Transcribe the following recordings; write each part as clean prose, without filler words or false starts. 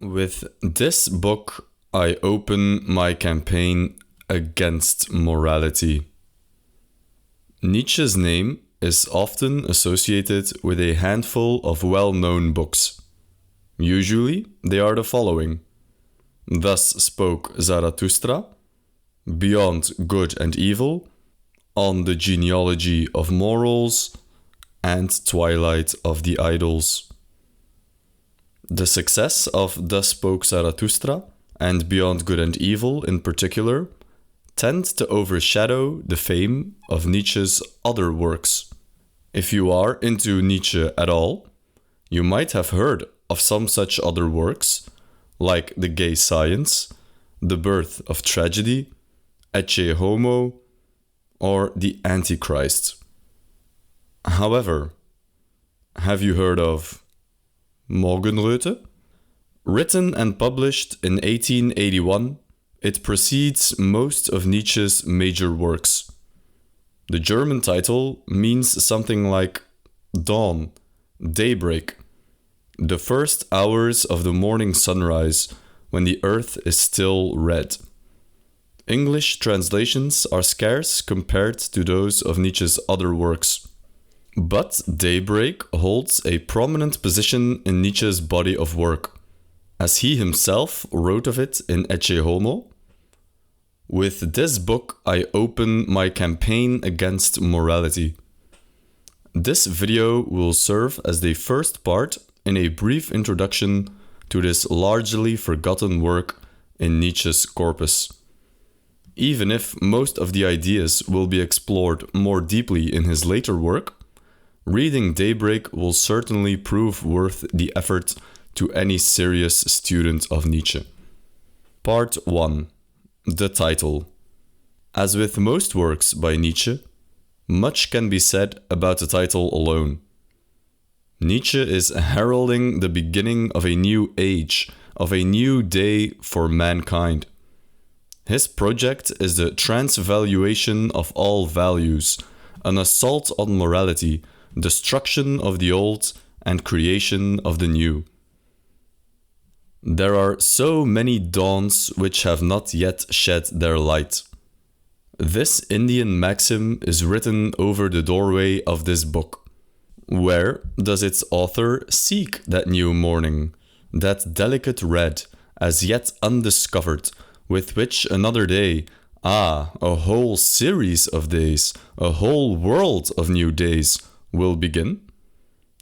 With this book, I open my campaign against morality. Nietzsche's name is often associated with a handful of well-known books. Usually, they are the following: Thus Spoke Zarathustra, Beyond Good and Evil, On the Genealogy of Morals, and Twilight of the Idols. The success of Thus Spoke Zarathustra, and Beyond Good and Evil in particular, tend to overshadow the fame of Nietzsche's other works. If you are into Nietzsche at all, you might have heard of some such other works, like The Gay Science, The Birth of Tragedy, Ecce Homo, or The Antichrist. However, have you heard of Morgenröte? Written and published in 1881, it precedes most of Nietzsche's major works. The German title means something like dawn, daybreak, the first hours of the morning sunrise when the earth is still red. English translations are scarce compared to those of Nietzsche's other works. But daybreak holds a prominent position in Nietzsche's body of work, as he himself wrote of it in Ecce Homo. With this book, I open my campaign against morality. This video will serve as the first part in a brief introduction to this largely forgotten work in Nietzsche's corpus. Even if most of the ideas will be explored more deeply in his later work, reading Daybreak will certainly prove worth the effort to any serious student of Nietzsche. Part 1. The title. As with most works by Nietzsche, much can be said about the title alone. Nietzsche is heralding the beginning of a new age, of a new day for mankind. His project is the transvaluation of all values, an assault on morality, destruction of the old and creation of the new. There are so many dawns which have not yet shed their light. This Indian maxim is written over the doorway of this book. Where does its author seek that new morning, that delicate red, as yet undiscovered, with which another day, a whole series of days, a whole world of new days, will begin?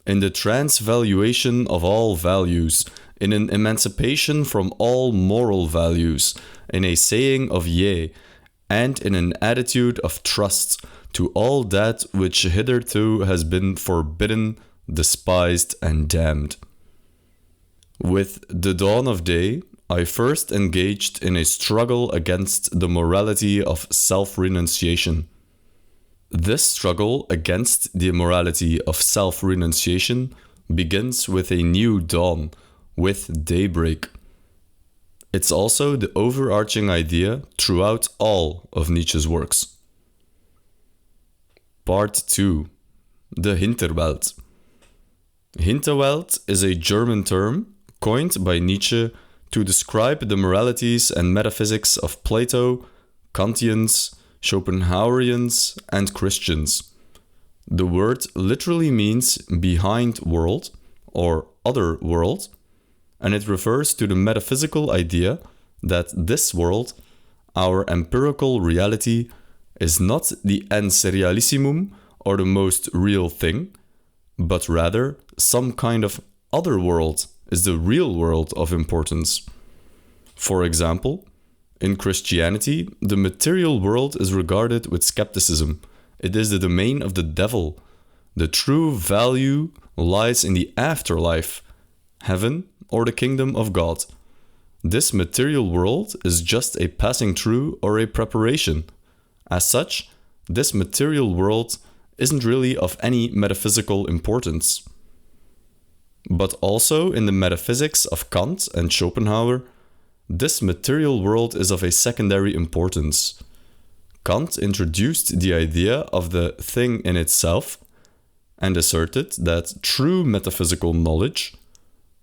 In the transvaluation of all values, in an emancipation from all moral values, in a saying of yea, and in an attitude of trust to all that which hitherto has been forbidden, despised, and damned. With the dawn of day, I first engaged in a struggle against the morality of self-renunciation. This struggle against the morality of self-renunciation begins with a new dawn, with daybreak. It's also the overarching idea throughout all of Nietzsche's works. Part 2. The Hinterwelt. Hinterwelt is a German term coined by Nietzsche to describe the moralities and metaphysics of Plato, Kantians, Schopenhauerians, and Christians. The word literally means behind world or other world, and it refers to the metaphysical idea that this world, our empirical reality, is not the ens realissimum or the most real thing, but rather some kind of other world is the real world of importance. For example, in Christianity, the material world is regarded with skepticism. It is the domain of the devil. The true value lies in the afterlife, heaven, or the kingdom of God. This material world is just a passing through or a preparation. As such, this material world isn't really of any metaphysical importance. But also in the metaphysics of Kant and Schopenhauer, this material world is of a secondary importance. Kant introduced the idea of the thing in itself and asserted that true metaphysical knowledge,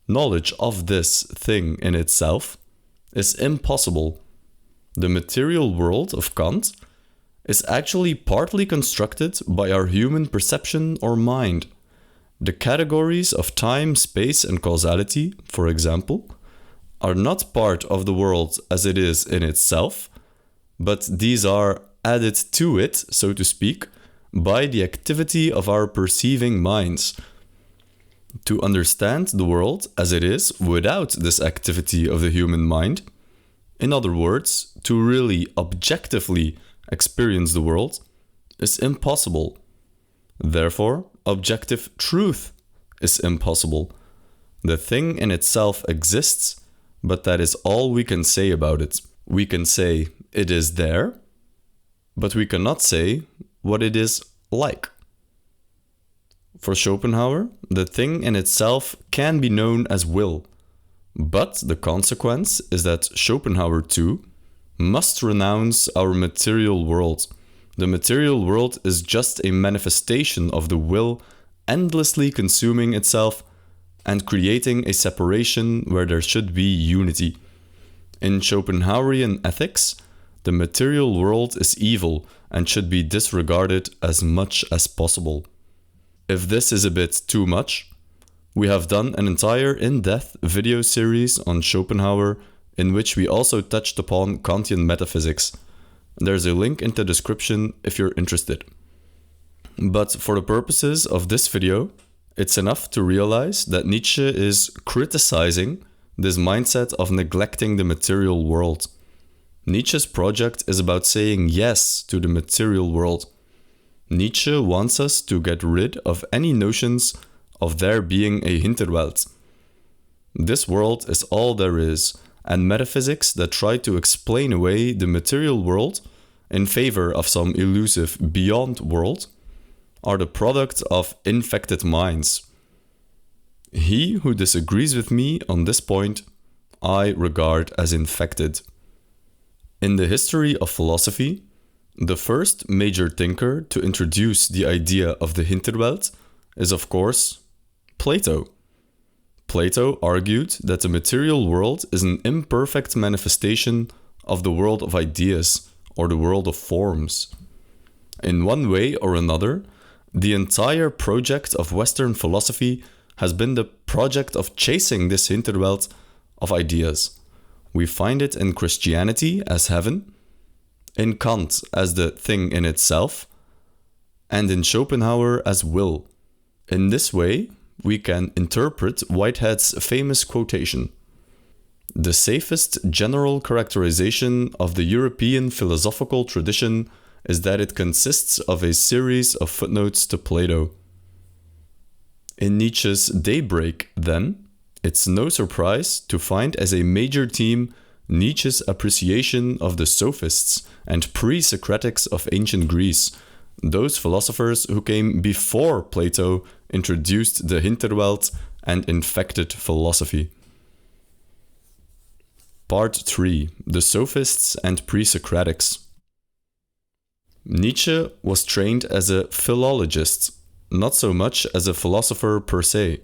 knowledge of this thing in itself, is impossible. The material world of Kant is actually partly constructed by our human perception or mind. The categories of time, space, and causality, for example, are not part of the world as it is in itself, but these are added to it, so to speak, by the activity of our perceiving minds. To understand the world as it is without this activity of the human mind, in other words, to really objectively experience the world, is impossible. Therefore, objective truth is impossible. The thing in itself exists, but that is all we can say about it. We can say it is there, but we cannot say what it is like. For Schopenhauer, the thing in itself can be known as will, but the consequence is that Schopenhauer too must renounce our material world. The material world is just a manifestation of the will endlessly consuming itself and creating a separation where there should be unity. In Schopenhauerian ethics, the material world is evil and should be disregarded as much as possible. If this is a bit too much, we have done an entire in-depth video series on Schopenhauer in which we also touched upon Kantian metaphysics. There's a link in the description if you're interested. But for the purposes of this video, it's enough to realize that Nietzsche is criticizing this mindset of neglecting the material world. Nietzsche's project is about saying yes to the material world. Nietzsche wants us to get rid of any notions of there being a Hinterwelt. This world is all there is, and metaphysics that try to explain away the material world in favor of some elusive beyond world are the product of infected minds. He who disagrees with me on this point, I regard as infected. In the history of philosophy, the first major thinker to introduce the idea of the Hinterwelt is, of course, Plato. Plato argued that the material world is an imperfect manifestation of the world of ideas, or the world of forms. In one way or another, the entire project of Western philosophy has been the project of chasing this Hinterwelt of ideas. We find it in Christianity as heaven, in Kant as the thing in itself, and in Schopenhauer as will. In this way, we can interpret Whitehead's famous quotation: "The safest general characterization of the European philosophical tradition is that it consists of a series of footnotes to Plato." In Nietzsche's Daybreak, then, it's no surprise to find as a major theme Nietzsche's appreciation of the sophists and pre-Socratics of ancient Greece, those philosophers who came before Plato introduced the Hinterwelt and infected philosophy. Part 3. The Sophists and Pre-Socratics. Nietzsche was trained as a philologist, not so much as a philosopher per se,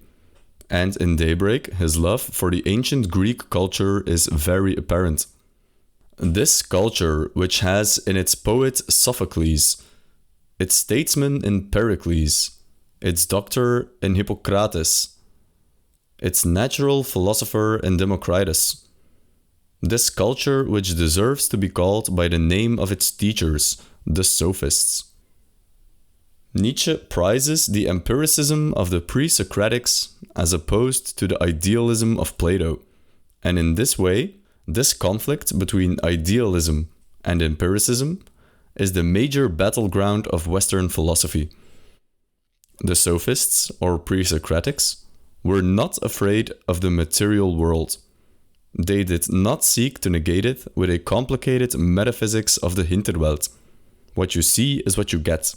and in Daybreak his love for the ancient Greek culture is very apparent. This culture, which has in its poet Sophocles, its statesman in Pericles, its doctor in Hippocrates, its natural philosopher in Democritus. This culture which deserves to be called by the name of its teachers, the sophists. Nietzsche prizes the empiricism of the pre-Socratics as opposed to the idealism of Plato, and in this way, this conflict between idealism and empiricism is the major battleground of Western philosophy. The sophists, or pre-Socratics, were not afraid of the material world. They did not seek to negate it with a complicated metaphysics of the Hinterwelt. What you see is what you get.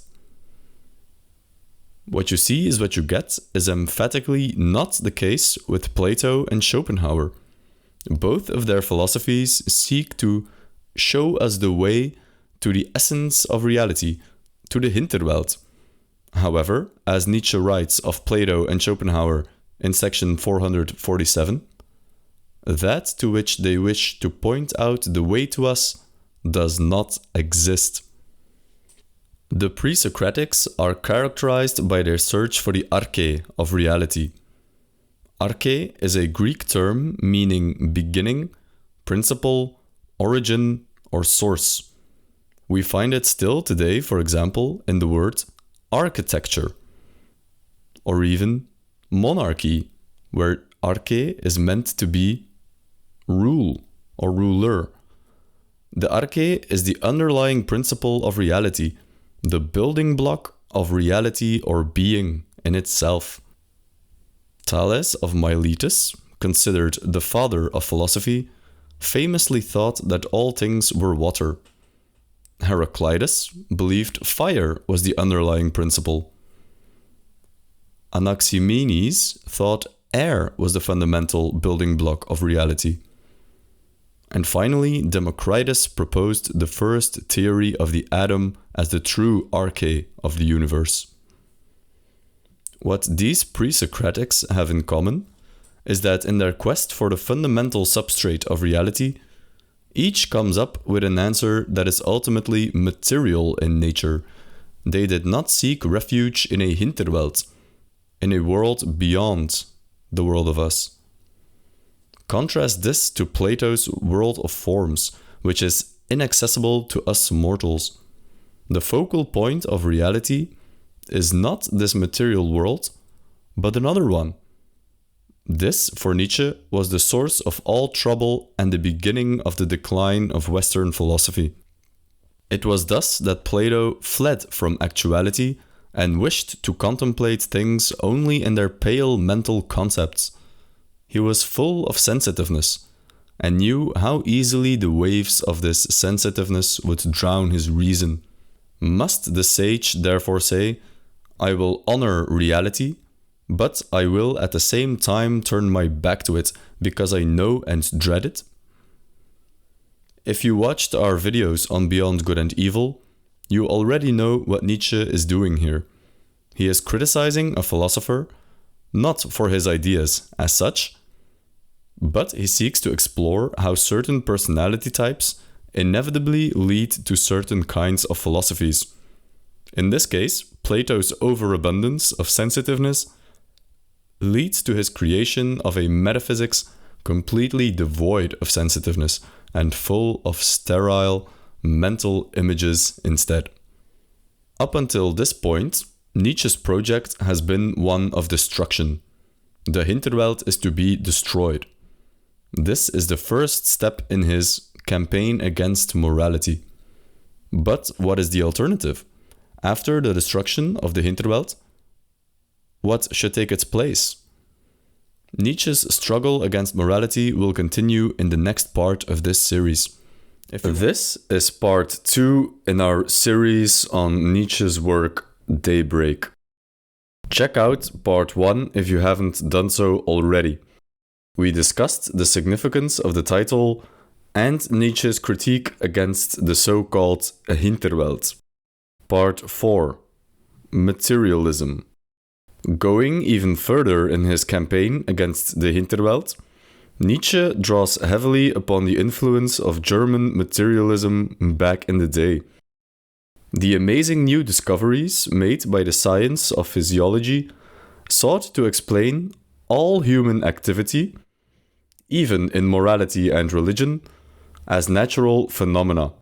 What you see is what you get is emphatically not the case with Plato and Schopenhauer. Both of their philosophies seek to show us the way to the essence of reality, to the Hinterwelt. However, as Nietzsche writes of Plato and Schopenhauer in section 447, that to which they wish to point out the way to us does not exist. The presocratics are characterized by their search for the arche of reality. Arche is a Greek term meaning beginning, principle, origin, or source. We find it still today, for example, in the word architecture, or even monarchy, where arche is meant to be rule or ruler. The arche is the underlying principle of reality, the building block of reality or being in itself. Thales of Miletus, considered the father of philosophy, famously thought that all things were water. Heraclitus believed fire was the underlying principle. Anaximenes thought air was the fundamental building block of reality. And finally, Democritus proposed the first theory of the atom as the true arche of the universe. What these presocratics have in common is that in their quest for the fundamental substrate of reality, each comes up with an answer that is ultimately material in nature. They did not seek refuge in a Hinterwelt, in a world beyond the world of us. Contrast this to Plato's world of forms, which is inaccessible to us mortals. The focal point of reality is not this material world, but another one. This, for Nietzsche, was the source of all trouble and the beginning of the decline of Western philosophy. It was thus that Plato fled from actuality and wished to contemplate things only in their pale mental concepts. He was full of sensitiveness and knew how easily the waves of this sensitiveness would drown his reason. Must the sage therefore say, "I will honor reality, but I will at the same time turn my back to it because I know and dread it"? If you watched our videos on Beyond Good and Evil, you already know what Nietzsche is doing here. He is criticizing a philosopher, not for his ideas as such, but he seeks to explore how certain personality types inevitably lead to certain kinds of philosophies. In this case, Plato's overabundance of sensitiveness leads to his creation of a metaphysics completely devoid of sensitiveness and full of sterile mental images instead. Up until this point, Nietzsche's project has been one of destruction. The Hinterwelt is to be destroyed. This is the first step in his campaign against morality. But what is the alternative? After the destruction of the Hinterwelt, what should take its place? Nietzsche's struggle against morality will continue in the next part of this series. This is part 2 in our series on Nietzsche's work Daybreak. Check out part 1 if you haven't done so already. We discussed the significance of the title and Nietzsche's critique against the so-called Hinterwelt. Part 4. Materialism. Going even further in his campaign against the Hinterwelt, Nietzsche draws heavily upon the influence of German materialism back in the day. The amazing new discoveries made by the science of physiology sought to explain all human activity, even in morality and religion, as natural phenomena.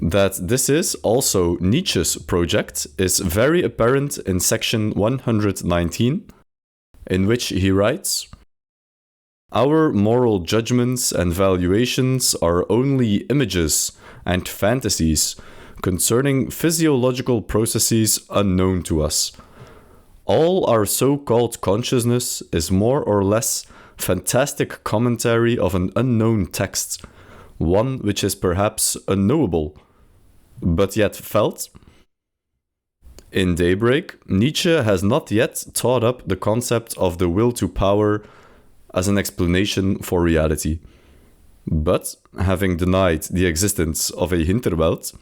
That this is also Nietzsche's project is very apparent in section 119, in which he writes, "Our moral judgments and valuations are only images and fantasies concerning physiological processes unknown to us. All our so-called consciousness is more or less fantastic commentary of an unknown text, one which is perhaps unknowable, but yet felt." In Daybreak, Nietzsche has not yet taught up the concept of the will to power as an explanation for reality. But, having denied the existence of a Hinterwelt,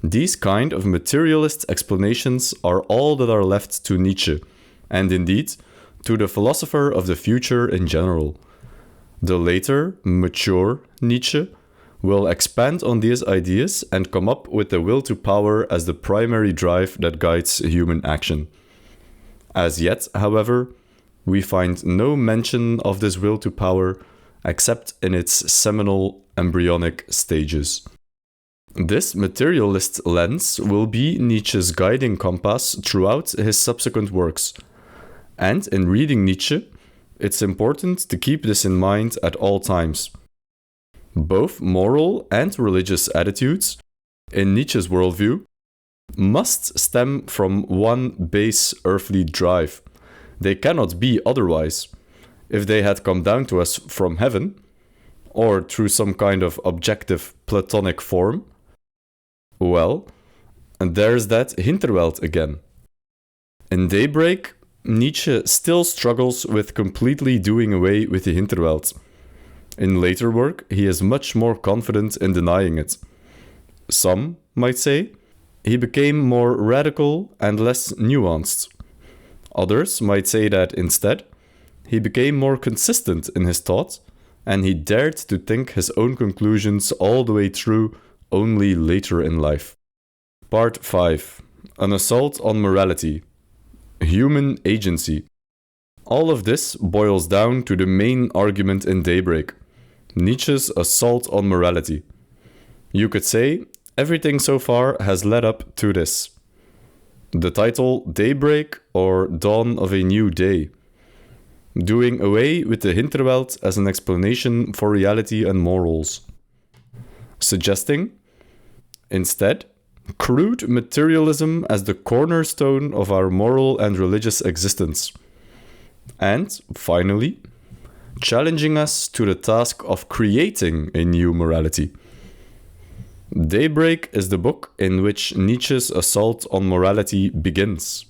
these kind of materialist explanations are all that are left to Nietzsche, and indeed, to the philosopher of the future in general. The later, mature Nietzsche will expand on these ideas and come up with the will to power as the primary drive that guides human action. As yet, however, we find no mention of this will to power except in its seminal embryonic stages. This materialist lens will be Nietzsche's guiding compass throughout his subsequent works. And in reading Nietzsche, it's important to keep this in mind at all times. Both moral and religious attitudes, in Nietzsche's worldview, must stem from one base earthly drive. They cannot be otherwise. If they had come down to us from heaven, or through some kind of objective Platonic form, well, there's that Hinterwelt again. In Daybreak, Nietzsche still struggles with completely doing away with the Hinterwelt. In later work, he is much more confident in denying it. Some might say he became more radical and less nuanced. Others might say that instead, he became more consistent in his thought, and he dared to think his own conclusions all the way through only later in life. Part 5. An assault on morality. Human agency. All of this boils down to the main argument in Daybreak, Nietzsche's assault on morality. You could say everything so far has led up to this. The title Daybreak or Dawn of a New Day. Doing away with the Hinterwelt as an explanation for reality and morals. Suggesting, instead, crude materialism as the cornerstone of our moral and religious existence. And, finally, challenging us to the task of creating a new morality. Daybreak is the book in which Nietzsche's assault on morality begins.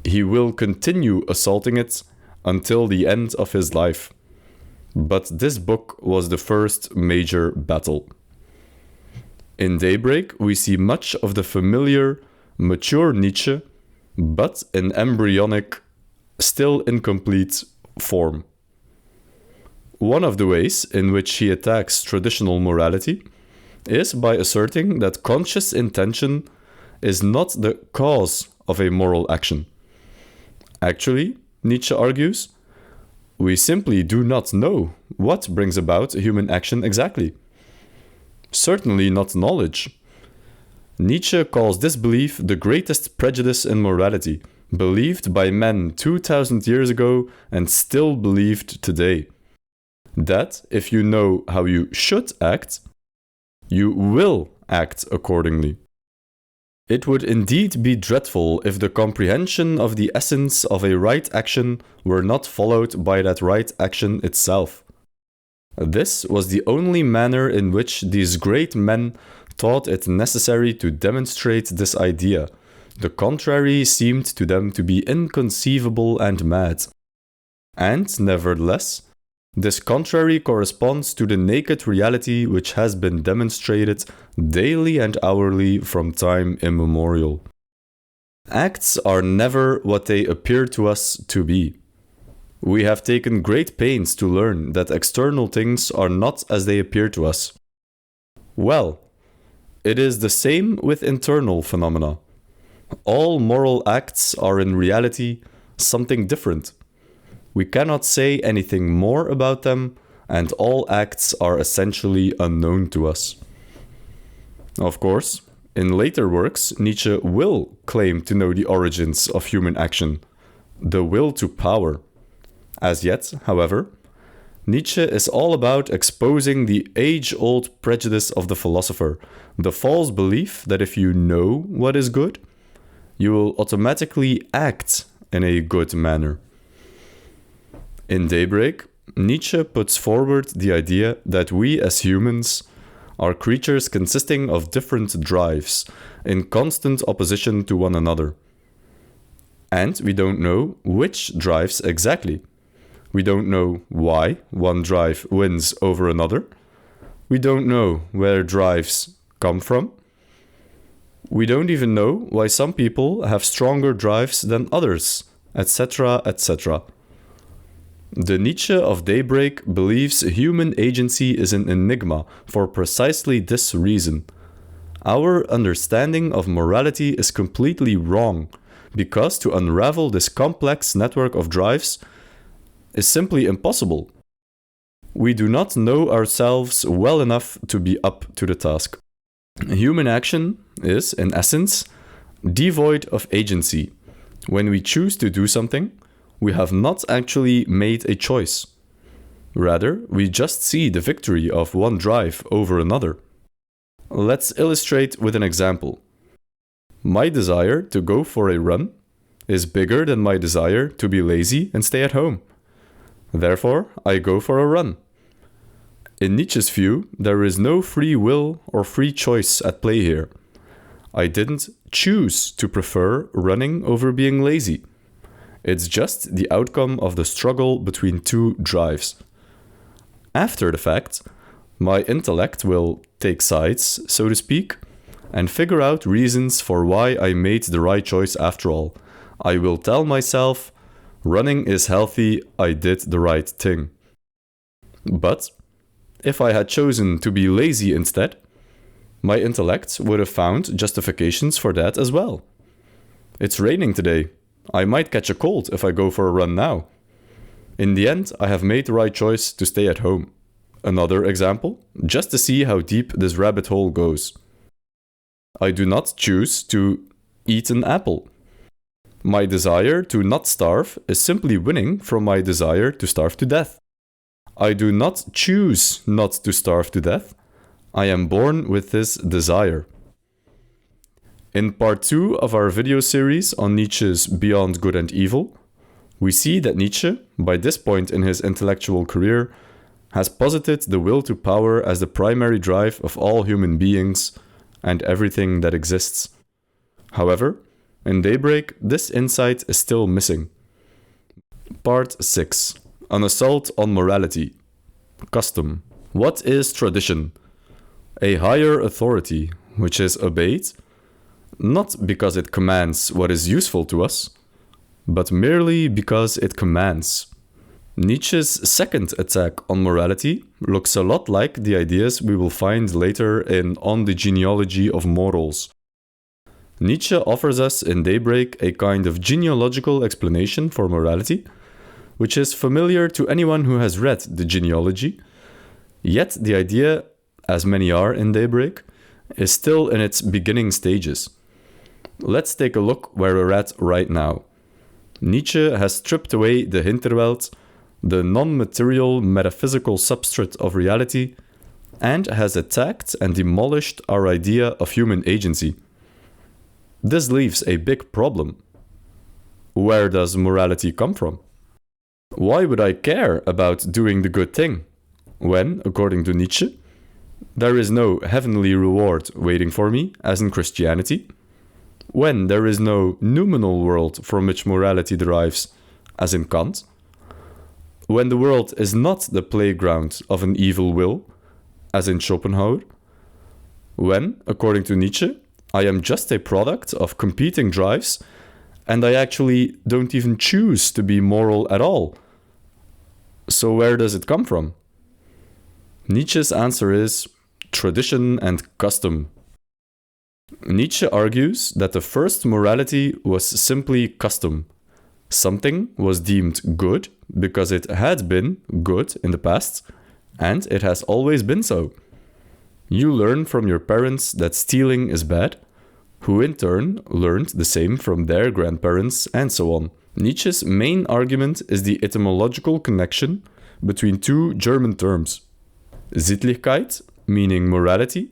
He will continue assaulting it until the end of his life. But this book was the first major battle. In Daybreak, we see much of the familiar, mature Nietzsche, but in embryonic, still incomplete form. One of the ways in which he attacks traditional morality is by asserting that conscious intention is not the cause of a moral action. Actually, Nietzsche argues, we simply do not know what brings about human action exactly. Certainly not knowledge. Nietzsche calls this belief the greatest prejudice in morality, believed by men 2000 years ago and still believed today. That if you know how you should act, you will act accordingly. It would indeed be dreadful if the comprehension of the essence of a right action were not followed by that right action itself. This was the only manner in which these great men thought it necessary to demonstrate this idea. The contrary seemed to them to be inconceivable and mad. And, nevertheless, this contrary corresponds to the naked reality which has been demonstrated daily and hourly from time immemorial. Acts are never what they appear to us to be. We have taken great pains to learn that external things are not as they appear to us. Well, it is the same with internal phenomena. All moral acts are in reality something different. We cannot say anything more about them, and all acts are essentially unknown to us. Of course, in later works, Nietzsche will claim to know the origins of human action, the will to power. As yet, however, Nietzsche is all about exposing the age-old prejudice of the philosopher, the false belief that if you know what is good, you will automatically act in a good manner. In Daybreak, Nietzsche puts forward the idea that we as humans are creatures consisting of different drives, in constant opposition to one another. And we don't know which drives exactly. We don't know why one drive wins over another. We don't know where drives come from. We don't even know why some people have stronger drives than others, etc., etc. The Nietzsche of Daybreak believes human agency is an enigma for precisely this reason. Our understanding of morality is completely wrong, because to unravel this complex network of drives is simply impossible. We do not know ourselves well enough to be up to the task. Human action is, in essence, devoid of agency. When we choose to do something, we have not actually made a choice. Rather, we just see the victory of one drive over another. Let's illustrate with an example. My desire to go for a run is bigger than my desire to be lazy and stay at home. Therefore, I go for a run. In Nietzsche's view, there is no free will or free choice at play here. I didn't choose to prefer running over being lazy. It's just the outcome of the struggle between two drives. After the fact, my intellect will take sides, so to speak, and figure out reasons for why I made the right choice after all. I will tell myself, running is healthy, I did the right thing. But if I had chosen to be lazy instead, my intellect would have found justifications for that as well. It's raining today. I might catch a cold if I go for a run now. In the end, I have made the right choice to stay at home. Another example, just to see how deep this rabbit hole goes. I do not choose to eat an apple. My desire to not starve is simply winning from my desire to starve to death. I do not choose not to starve to death. I am born with this desire. In part 2 of our video series on Nietzsche's Beyond Good and Evil, we see that Nietzsche, by this point in his intellectual career, has posited the will to power as the primary drive of all human beings and everything that exists. However, in Daybreak, this insight is still missing. Part 6. An assault on morality. Custom. What is tradition? A higher authority, which is obeyed, not because it commands what is useful to us, but merely because it commands. Nietzsche's second attack on morality looks a lot like the ideas we will find later in On the Genealogy of Morals. Nietzsche offers us in Daybreak a kind of genealogical explanation for morality, which is familiar to anyone who has read the genealogy, yet the idea, as many are in Daybreak, is still in its beginning stages. Let's take a look where we're at right now. Nietzsche has stripped away the Hinterwelt, the non-material metaphysical substrate of reality, and has attacked and demolished our idea of human agency. This leaves a big problem. Where does morality come from? Why would I care about doing the good thing when, according to Nietzsche, there is no heavenly reward waiting for me, as in Christianity, when there is no noumenal world from which morality derives, as in Kant, when the world is not the playground of an evil will, as in Schopenhauer, when, according to Nietzsche, I am just a product of competing drives and I actually don't even choose to be moral at all. So where does it come from? Nietzsche's answer is tradition and custom. Nietzsche argues that the first morality was simply custom. Something was deemed good because it had been good in the past, and it has always been so. You learn from your parents that stealing is bad, who in turn learned the same from their grandparents, and so on. Nietzsche's main argument is the etymological connection between two German terms, Sittlichkeit, meaning morality,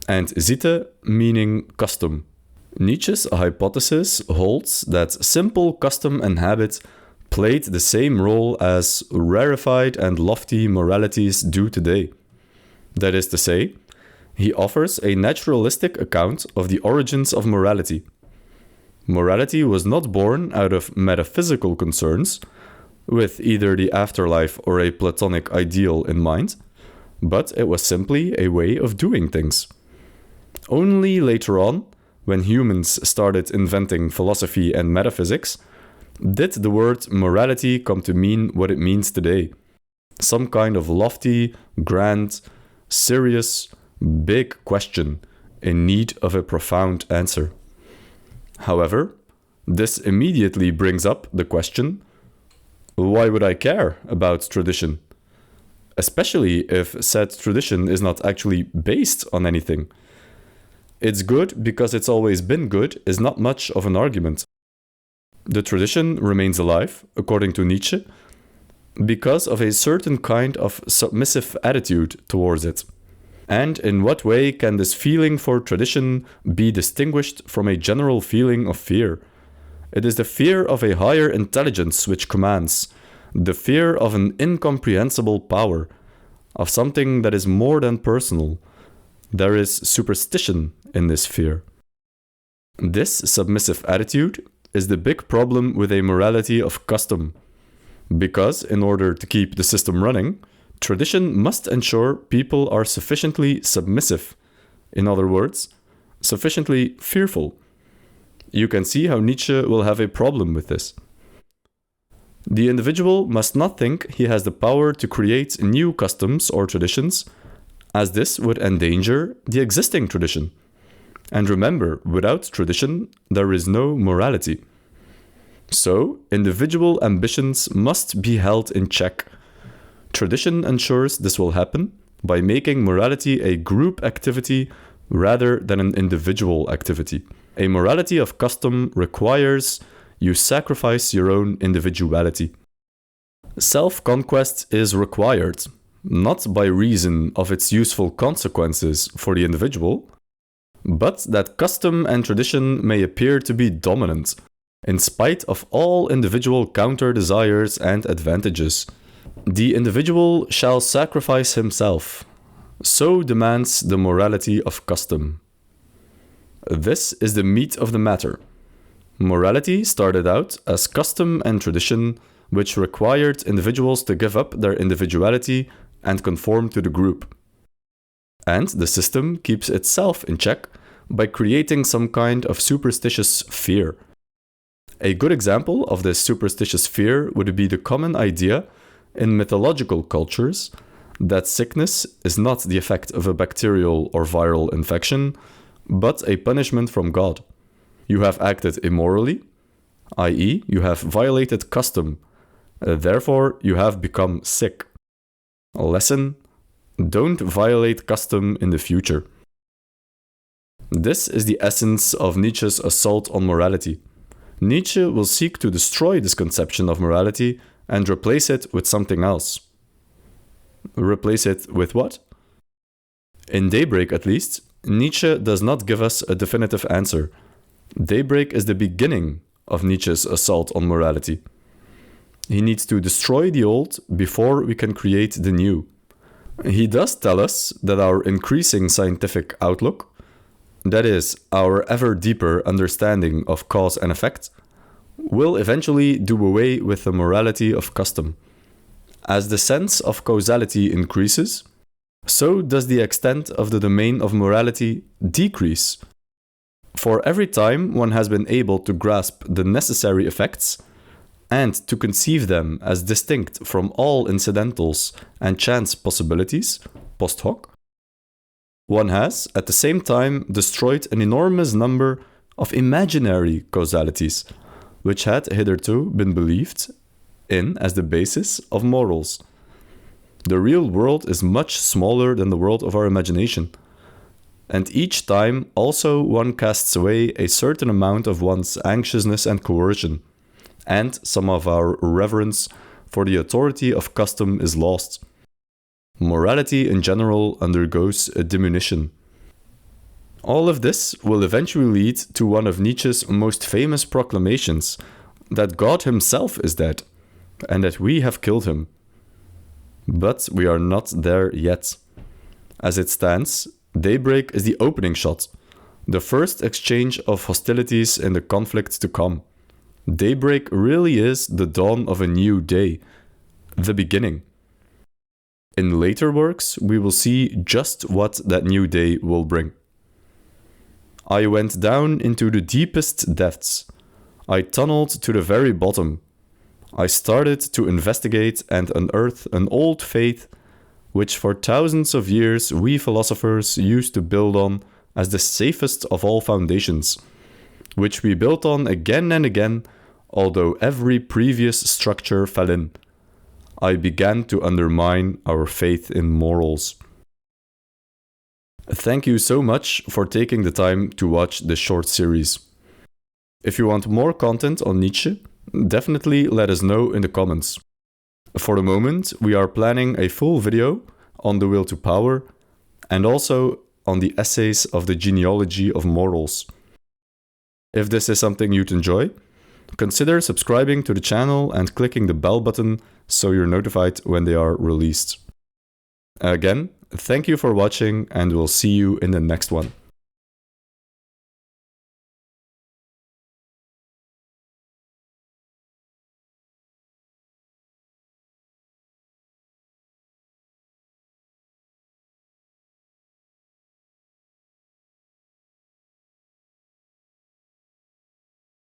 and Sitte, meaning custom. Nietzsche's hypothesis holds that simple custom and habit played the same role as rarefied and lofty moralities do today. That is to say, he offers a naturalistic account of the origins of morality. Morality was not born out of metaphysical concerns, with either the afterlife or a Platonic ideal in mind, but it was simply a way of doing things. Only later on, when humans started inventing philosophy and metaphysics, Did the word morality come to mean what it means today? Some kind of lofty, grand, serious, big question in need of a profound answer. However, this immediately brings up the question, why would I care about tradition? Especially if said tradition is not actually based on anything. It's good because it's always been good is not much of an argument. The tradition remains alive, according to Nietzsche, because of a certain kind of submissive attitude towards it. And in what way can this feeling for tradition be distinguished from a general feeling of fear? It is the fear of a higher intelligence which commands, the fear of an incomprehensible power, of something that is more than personal. There is superstition in this fear. This submissive attitude is the big problem with a morality of custom, because in order to keep the system running, tradition must ensure people are sufficiently submissive, in other words, sufficiently fearful. You can see how Nietzsche will have a problem with this. The individual must not think he has the power to create new customs or traditions, as this would endanger the existing tradition. And remember, without tradition, there is no morality. So, individual ambitions must be held in check. Tradition ensures this will happen by making morality a group activity rather than an individual activity. A morality of custom requires you sacrifice your own individuality. Self-conquest is required, not by reason of its useful consequences for the individual, but that custom and tradition may appear to be dominant, in spite of all individual counter-desires and advantages. The individual shall sacrifice himself. So demands the morality of custom. This is the meat of the matter. Morality started out as custom and tradition, which required individuals to give up their individuality and conform to the group. And the system keeps itself in check by creating some kind of superstitious fear. A good example of this superstitious fear would be the common idea in mythological cultures that sickness is not the effect of a bacterial or viral infection, but a punishment from God. You have acted immorally, i.e., you have violated custom, therefore you have become sick. A lesson: don't violate custom in the future. This is the essence of Nietzsche's assault on morality. Nietzsche will seek to destroy this conception of morality and replace it with something else. Replace it with what? In Daybreak, at least, Nietzsche does not give us a definitive answer. Daybreak is the beginning of Nietzsche's assault on morality. He needs to destroy the old before we can create the new. He does tell us that our increasing scientific outlook, that is, our ever deeper understanding of cause and effect, will eventually do away with the morality of custom. As the sense of causality increases, so does the extent of the domain of morality decrease. For every time one has been able to grasp the necessary effects and to conceive them as distinct from all incidentals and chance possibilities, post hoc, one has, at the same time, destroyed an enormous number of imaginary causalities, which had hitherto been believed in as the basis of morals. The real world is much smaller than the world of our imagination. And each time also one casts away a certain amount of one's anxiousness and coercion, and some of our reverence for the authority of custom is lost. Morality in general undergoes a diminution. All of this will eventually lead to one of Nietzsche's most famous proclamations, that God himself is dead, and that we have killed him. But we are not there yet. As it stands, Daybreak is the opening shot, the first exchange of hostilities in the conflict to come. Daybreak really is the dawn of a new day, the beginning. In later works, we will see just what that new day will bring. I went down into the deepest depths. I tunneled to the very bottom. I started to investigate and unearth an old faith which for thousands of years we philosophers used to build on as the safest of all foundations, which we built on again and again, although every previous structure fell in. I began to undermine our faith in morals. Thank you so much for taking the time to watch this short series. If you want more content on Nietzsche, definitely let us know in the comments. For the moment, we are planning a full video on the will to power and also on the essays of the genealogy of morals. If this is something you'd enjoy, consider subscribing to the channel and clicking the bell button so you're notified when they are released. Again, thank you for watching and we'll see you in the next one.